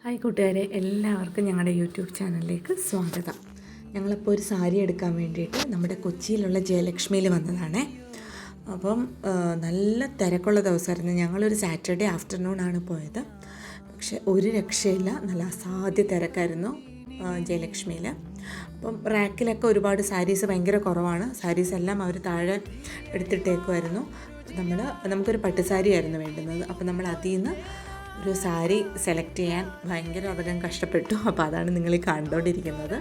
Hi കൂട്ടുകാരെ, എല്ലാവർക്കും ഞങ്ങളുടെ യൂട്യൂബ് ചാനലിലേക്ക് സ്വാഗതം. ഞങ്ങളിപ്പോൾ ഒരു സാരി എടുക്കാൻ വേണ്ടിയിട്ട് നമ്മുടെ കൊച്ചിയിലുള്ള ജയലക്ഷ്മിയിൽ വന്നതാണേ. അപ്പം നല്ല തിരക്കുള്ള ദിവസമായിരുന്നു. ഞങ്ങളൊരു സാറ്റർഡേ ആഫ്റ്റർനൂണാണ് പോയത്. പക്ഷെ ഒരു രക്ഷയില്ല, നല്ല അസാധ്യ തിരക്കായിരുന്നു ജയലക്ഷ്മിയിൽ. അപ്പം റാക്കിലൊക്കെ ഒരുപാട് സാരീസ് ഭയങ്കര കുറവാണ്. സാരീസ് എല്ലാം അവർ താഴെ എടുത്തിട്ടേക്കുമായിരുന്നു. നമുക്കൊരു പട്ടുസാരിയായിരുന്നു വേണ്ടുന്നത്. അപ്പോൾ നമ്മൾ അതിൽ നിന്ന് ഒരു സാരി സെലക്ട് ചെയ്യാൻ ഭയങ്കര അധികം കഷ്ടപ്പെട്ടു. അപ്പോൾ അതാണ് നിങ്ങൾ ഈ കണ്ടുകൊണ്ടിരിക്കുന്നത്.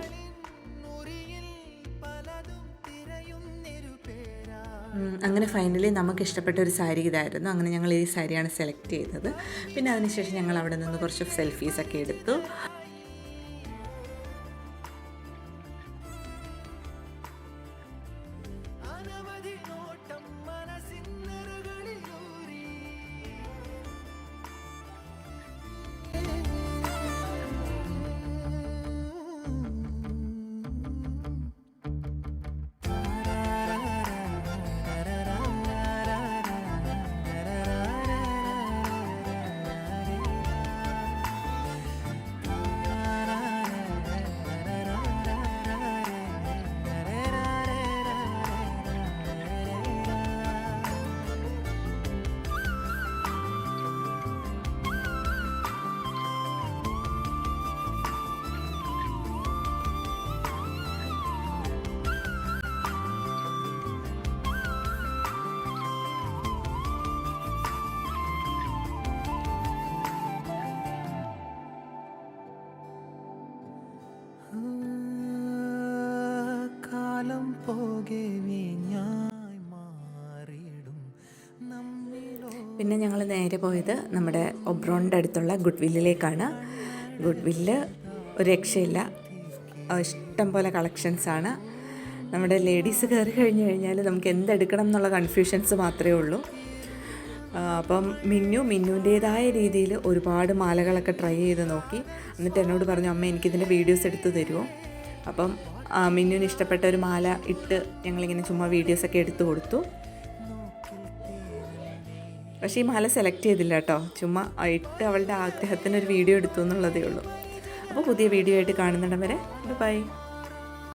അങ്ങനെ ഫൈനലി നമുക്ക് ഇഷ്ടപ്പെട്ട ഒരു സാരി ഇതായിരുന്നു. അങ്ങനെ ഞങ്ങൾ ഈ സാരിയാണ് സെലക്ട് ചെയ്തത്. പിന്നെ അതിനുശേഷം ഞങ്ങൾ അവിടെ നിന്ന് കുറച്ച് സെൽഫീസൊക്കെ എടുത്തു. പിന്നെ ഞങ്ങൾ നേരെ പോയത് നമ്മുടെ ഒബ്രോണിൻ്റെ അടുത്തുള്ള ഗുഡ് വില്ലിലേക്കാണ്. ഗുഡ് വില്ല് ഒരു രക്ഷയില്ല, ഇഷ്ടം പോലെ കളക്ഷൻസാണ്. നമ്മുടെ ലേഡീസ് കയറി കഴിഞ്ഞാൽ നമുക്ക് എന്തെടുക്കണം എന്നുള്ള കൺഫ്യൂഷൻസ് മാത്രമേ ഉള്ളൂ. അപ്പം മിന്നുവിൻ്റേതായ രീതിയിൽ ഒരുപാട് മാലകളൊക്കെ ട്രൈ ചെയ്ത് നോക്കി. എന്നിട്ട് എന്നോട് പറഞ്ഞു, അമ്മ എനിക്കിതിൻ്റെ വീഡിയോസ് എടുത്ത് തരുമോ? അപ്പം മിന്നുവിന് ഇഷ്ടപ്പെട്ട ഒരു മാല ഇട്ട് ഞങ്ങളിങ്ങനെ ചുമ്മാ വീഡിയോസൊക്കെ എടുത്തു കൊടുത്തു. പക്ഷേ ഈ മാല സെലക്ട് ചെയ്തില്ല കേട്ടോ, ചുമ്മാ ഇട്ട് അവളുടെ ആഗ്രഹത്തിനൊരു വീഡിയോ എടുത്തു എന്നുള്ളതേ ഉള്ളൂ. അപ്പോൾ പുതിയ വീഡിയോ ആയിട്ട് കാണുന്നിടം വരെ ബൈ.